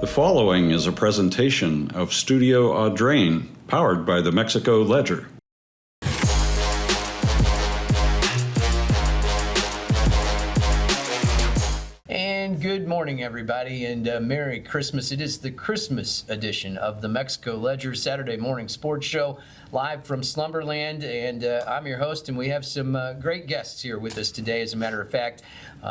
The following is a presentation of Studio Audrain, powered by the Mexico Ledger. And good morning, everybody, and Merry Christmas. It is the Christmas edition of the Mexico Ledger Saturday morning sports show, live from Slumberland, and I'm your host, and we have some great guests here with us today. As a matter of fact,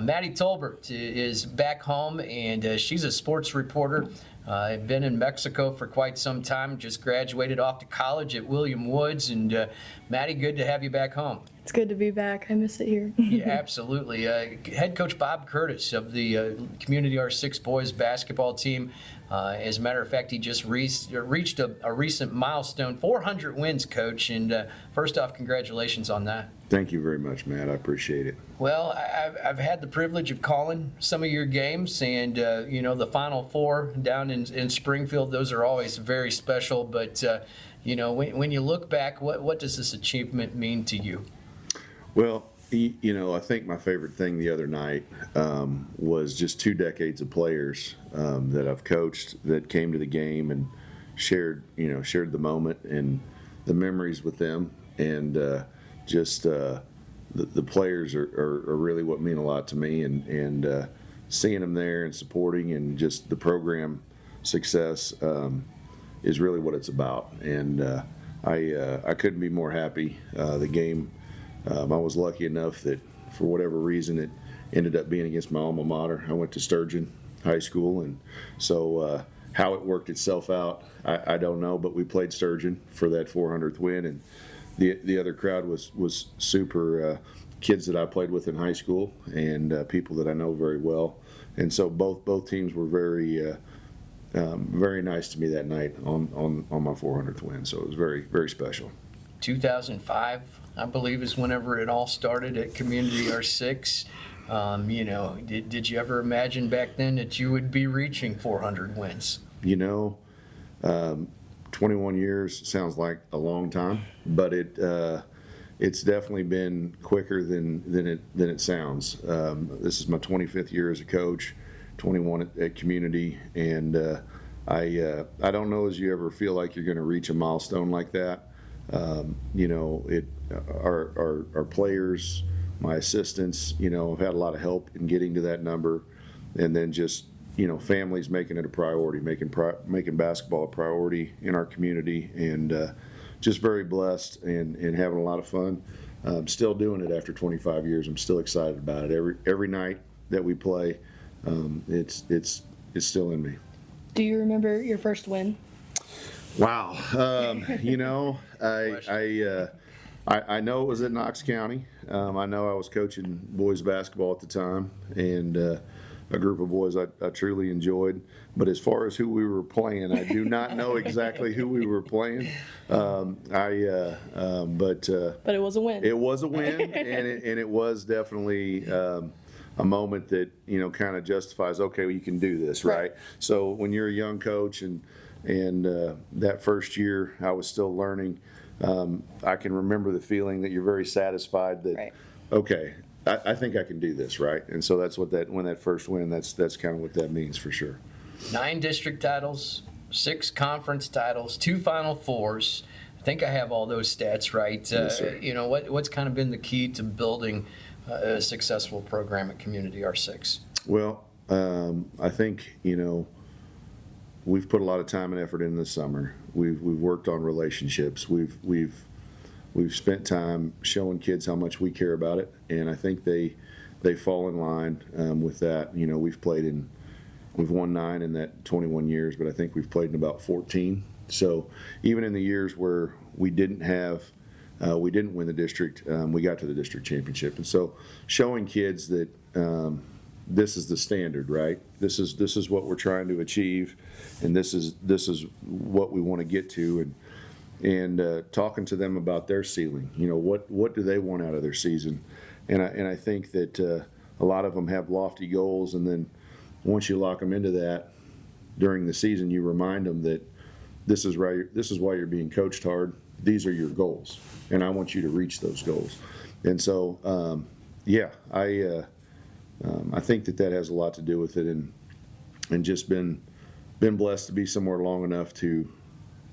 Matty Tolbert is back home, and she's a sports reporter. Been in Mexico for quite some time, just graduated off to college at William Woods, and Matty, good to have you back home. It's good to be back. I miss it here. Yeah, absolutely. Head coach Bob Curtis of the Community R6 boys basketball team. As a matter of fact, he just reached a recent milestone, 400 wins, Coach. And first off, congratulations on that. Thank you very much, Matt. I appreciate it. Well, I've had the privilege of calling some of your games, and the Final Four down in Springfield. Those are always very special. But when you look back, what does this achievement mean to you? Well, I think my favorite thing the other night was just 2 decades of players that I've coached that came to the game and shared the moment and the memories with them, and the players are really what mean a lot to me, and seeing them there and supporting and just the program success is really what it's about, and I couldn't be more happy. The game. I was lucky enough that, for whatever reason, it ended up being against my alma mater. I went to Sturgeon High School, and so how it worked itself out, I don't know. But we played Sturgeon for that 400th win, and the other crowd was super kids that I played with in high school and people that I know very well. And so both teams were very nice to me that night on my 400th win. So it was very, very special. 2005, I believe, is whenever it all started at Community R6. Did you ever imagine back then that you would be reaching 400 wins? 21 years sounds like a long time, but it's definitely been quicker than it sounds. This is my 25th year as a coach, 21 at Community, and I don't know as you ever feel like you're going to reach a milestone like that. Our players, my assistants, have had a lot of help in getting to that number, and then just families making it a priority, making basketball a priority in our community, and just very blessed and having a lot of fun. Still doing it after 25 years. I'm still excited about it. Every night that we play, it's still in me. Do you remember your first win? Wow. I know it was at Knox County. I know I was coaching boys basketball at the time, and a group of boys I truly enjoyed. But as far as who we were playing, I do not know exactly who we were playing. But it was a win. It was a win, and it was definitely a moment that kind of justifies, okay, well, you can do this, right? So when you're a young coach and that first year I was still learning, I can remember the feeling that you're very satisfied that, okay, I think I can do this, right? And so that's when that first win, that's kind of what that means for sure. 9 district titles, 6 conference titles, 2 Final Fours. I think I have all those stats right. Yes, sir. What's kind of been the key to building a successful program at Community R6? Well, I think, we've put a lot of time and effort in this summer. We've worked on relationships. We've spent time showing kids how much we care about it, and I think they fall in line with that. We've won 9 in that 21 years, but I think we've played in about 14. So even in the years where we didn't win the district, we got to the district championship. And so showing kids that this is the standard, right? This is what we're trying to achieve, and this is what we want to get to, and talking to them about their ceiling. What do they want out of their season? And I think that a lot of them have lofty goals, and then once you lock them into that during the season, you remind them that this is why you're being coached hard. These are your goals, and I want you to reach those goals. And so, I think that has a lot to do with it, and just been been blessed to be somewhere long enough to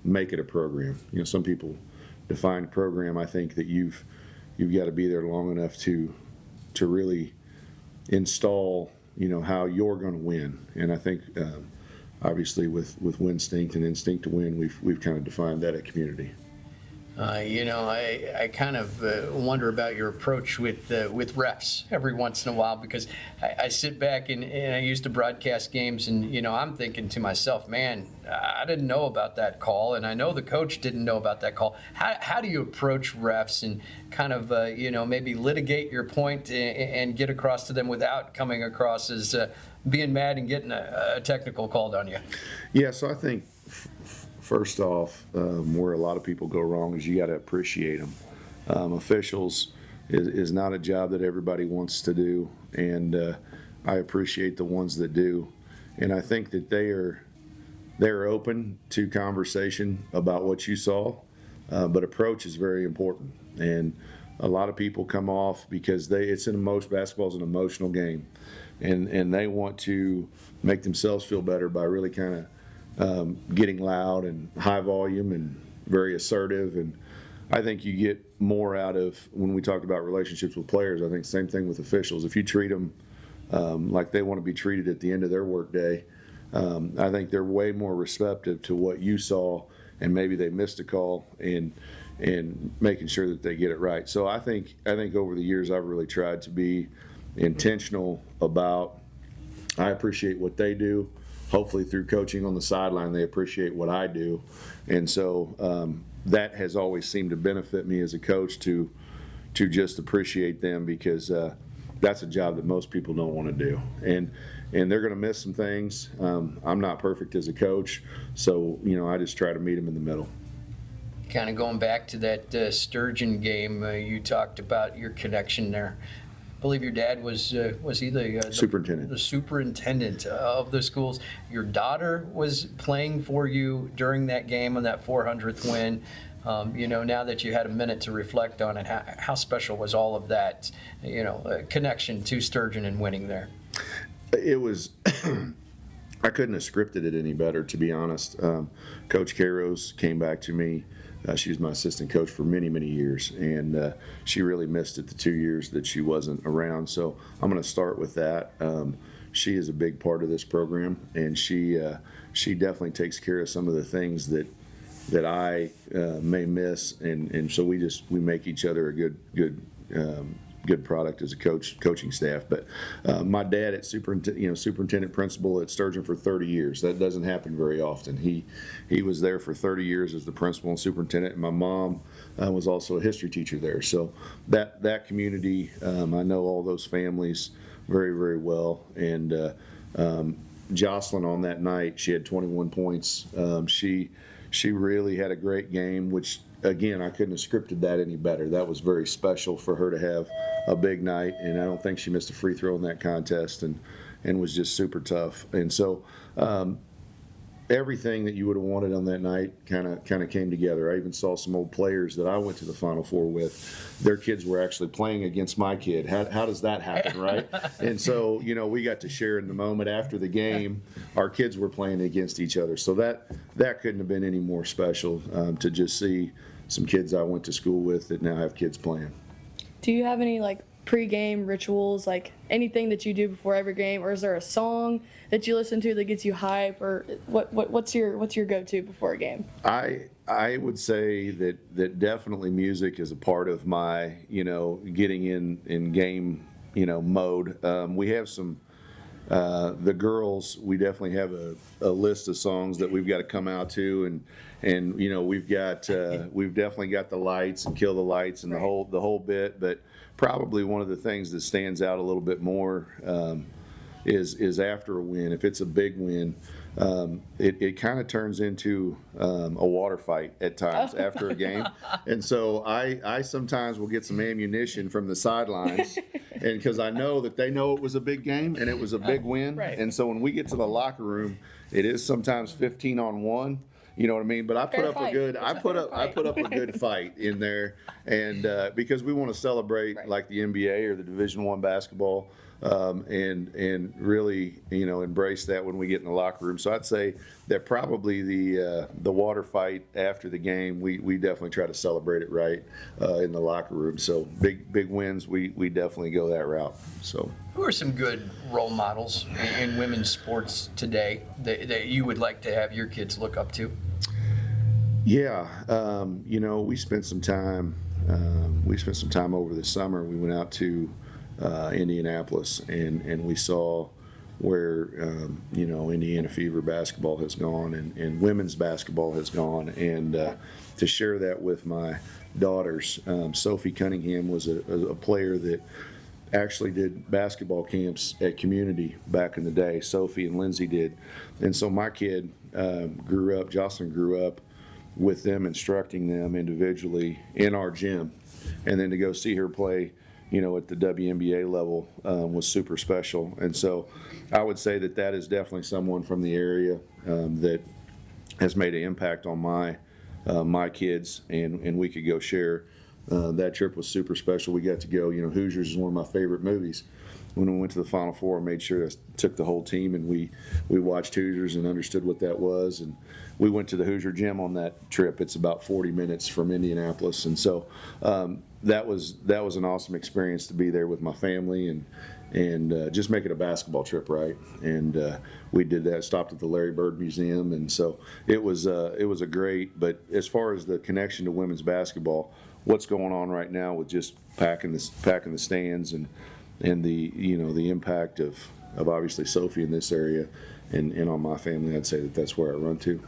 make it a program. Some people define program. I think that you've got to be there long enough to really install, how you're going to win. And I think, obviously, with Winstinct and Instinct to Win, we've kind of defined that at Community. I kind of wonder about your approach with refs every once in a while, because I sit back and I used to broadcast games, and I'm thinking to myself, man, I didn't know about that call, and I know the coach didn't know about that call. How do you approach refs and kind of maybe litigate your point and get across to them without coming across as being mad and getting a technical called on you? Yeah, so I think first off, where a lot of people go wrong is you got to appreciate them. Officials is not a job that everybody wants to do, and I appreciate the ones that do. And I think that they're open to conversation about what you saw, but approach is very important. And a lot of people come off because basketball is an emotional game, and they want to make themselves feel better by really kind of getting loud and high volume and very assertive. And I think you get more out of, when we talked about relationships with players, I think same thing with officials. If you treat them like they want to be treated at the end of their workday, I think they're way more receptive to what you saw, and maybe they missed a call, and making sure that they get it right. So I think over the years I've really tried to be intentional about, I appreciate what they do. Hopefully through coaching on the sideline, they appreciate what I do. And so that has always seemed to benefit me as a coach, to just appreciate them, because that's a job that most people don't want to do. And they're going to miss some things. I'm not perfect as a coach, so I just try to meet them in the middle. Kind of going back to that Sturgeon game, you talked about your connection there. I believe your dad was he the superintendent? The superintendent of the schools. Your daughter was playing for you during that game on that 400th win. Now that you had a minute to reflect on it, how special was all of that, connection to Sturgeon and winning there? It was. I couldn't have scripted it any better, to be honest. Coach Caros came back to me. She was my assistant coach for many, many years, and she really missed it the 2 years that she wasn't around. So I'm going to start with that. She is a big part of this program, and she definitely takes care of some of the things that I may miss, and so we make each other a good product as a coaching staff. But my dad at superintendent principal at Sturgeon for 30 years. That doesn't happen very often. He was there for 30 years as the principal and superintendent, and my mom was also a history teacher there. So that community, I know all those families very, very well. And Jocelyn on that night, she had 21 points. She really had a great game, which, again, I couldn't have scripted that any better. That was very special for her to have a big night, and I don't think she missed a free throw in that contest, and was just super tough. And so everything that you would have wanted on that night kind of came together. I even saw some old players that I went to the Final Four with. Their kids were actually playing against my kid. How does that happen, right? And so, we got to share in the moment after the game. Our kids were playing against each other. So that couldn't have been any more special, to just see some kids I went to school with that now have kids playing. Do you have any pre-game rituals, anything that you do before every game, or is there a song that you listen to that gets you hype, or what's your go-to before a game? I would say that definitely music is a part of my getting in game mode. We have some. The girls, we definitely have a list of songs that we've got to come out to, and we've definitely got the lights and Kill the Lights and the whole bit. But probably one of the things that stands out a little bit more is after a win. If it's a big win, it kind of turns into a water fight at times after a game. And so I sometimes will get some ammunition from the sidelines, and because I know that they know it was a big game and it was a big win. Right. And so when we get to the locker room, it is sometimes 15-on-1. You know what I mean? But I put up a good fight in there, and because we want to celebrate like the NBA or the Division I basketball. and really, embrace that when we get in the locker room. So I'd say that probably the water fight after the game, we definitely try to celebrate it right in the locker room. So big wins, we definitely go that route. So Who are some good role models in women's sports today that you would like to have your kids look up to? yeah, we spent some time. We spent some time over the summer. We went out to Indianapolis, and we saw where Indiana Fever basketball has gone and women's basketball has gone, and to share that with my daughters. Sophie Cunningham was a player that actually did basketball camps at Community back in the day. Sophie and Lindsay did, and so my kid Jocelyn grew up with them, instructing them individually in our gym, and then to go see her play at the WNBA level was super special. And so I would say that is definitely someone from the area that has made an impact on my kids, and we could go share. That trip was super special. We got to go, Hoosiers is one of my favorite movies. When we went to the Final Four, I made sure I took the whole team, and we watched Hoosiers and understood what that was. And we went to the Hoosier gym on that trip. It's about 40 minutes from Indianapolis. And so that was an awesome experience to be there with my family and just make it a basketball trip, right? And we did that, stopped at the Larry Bird Museum. And so it was a great, but as far as the connection to women's basketball, what's going on right now with just packing the stands and the impact of obviously Sophie in this area and on my family, I'd say that's where I run to.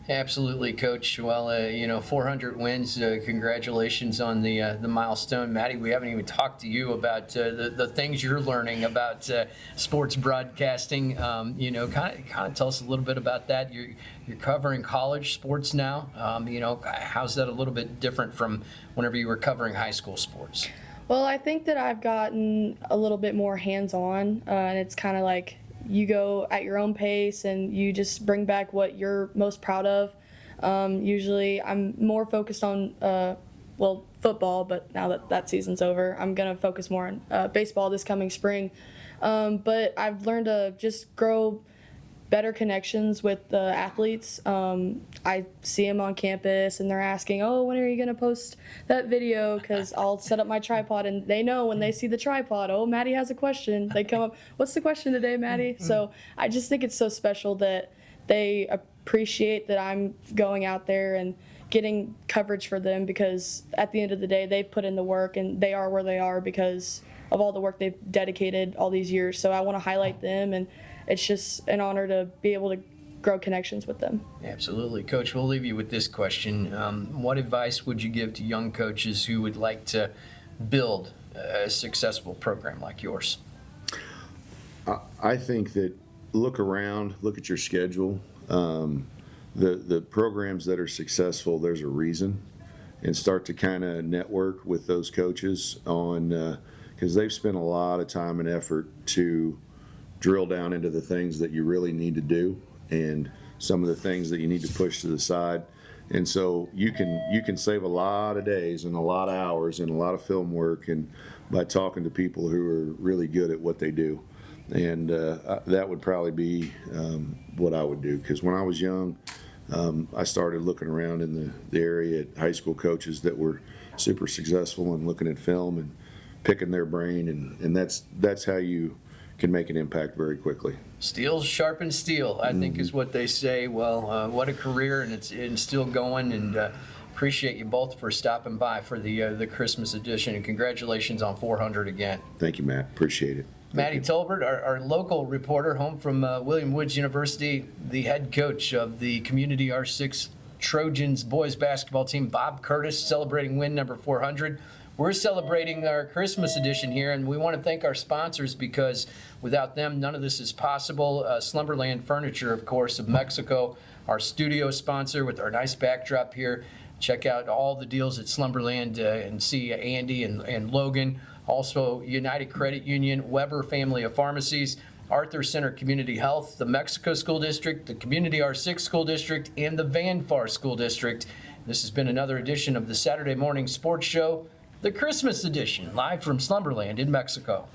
Absolutely, Coach. Well, 400 wins. Congratulations on the milestone, Matty. We haven't even talked to you about the things you're learning about sports broadcasting. Kind of tell us a little bit about that. You're covering college sports now. How's that a little bit different from whenever you were covering high school sports? Well, I think that I've gotten a little bit more hands-on, and it's kind of like you go at your own pace and you just bring back what you're most proud of. Usually I'm more focused on, football, but now that season's over, I'm going to focus more on baseball this coming spring. But I've learned to just grow better connections with the athletes. I see them on campus and they're asking, oh, when are you going to post that video? Because I'll set up my tripod and they know when they see the tripod, oh, Maddie has a question. They come up, what's the question today, Maddie? So I just think it's so special that they appreciate that I'm going out there and getting coverage for them, because at the end of the day, they've put in the work and they are where they are because of all the work they've dedicated all these years. So I want to highlight them, and it's just an honor to be able to grow connections with them. Absolutely. Coach, we'll leave you with this question. What advice would you give to young coaches who would like to build a successful program like yours? I think that look around, look at your schedule. The programs that are successful, there's a reason, and start to kind of network with those coaches on because they've spent a lot of time and effort to drill down into the things that you really need to do and some of the things that you need to push to the side. And so you can save a lot of days and a lot of hours and a lot of film work and by talking to people who are really good at what they do. And that would probably be what I would do, because when I was young, I started looking around in the area at high school coaches that were super successful and looking at film and picking their brain, and that's how you can make an impact very quickly. Steel sharpens steel, I think is what they say. Well, what a career, and it's still going, and appreciate you both for stopping by for the Christmas edition, and congratulations on 400 again. Thank you, Matt. Appreciate it. Matty Tolbert, our local reporter, home from William Woods University, the head coach of the Community R6 Trojans boys basketball team, Bob Curtis, celebrating win number 400. We're celebrating our Christmas edition here, and we want to thank our sponsors, because without them, none of this is possible. Slumberland Furniture, of course, of Mexico, our studio sponsor with our nice backdrop here. Check out all the deals at Slumberland and see Andy and Logan. Also, United Credit Union, Weber Family of Pharmacies, Arthur Center Community Health, the Mexico School District, the Community R6 School District, and the Van Far School District. This has been another edition of the Saturday Morning Sports Show, the Christmas edition, live from Slumberland in Mexico.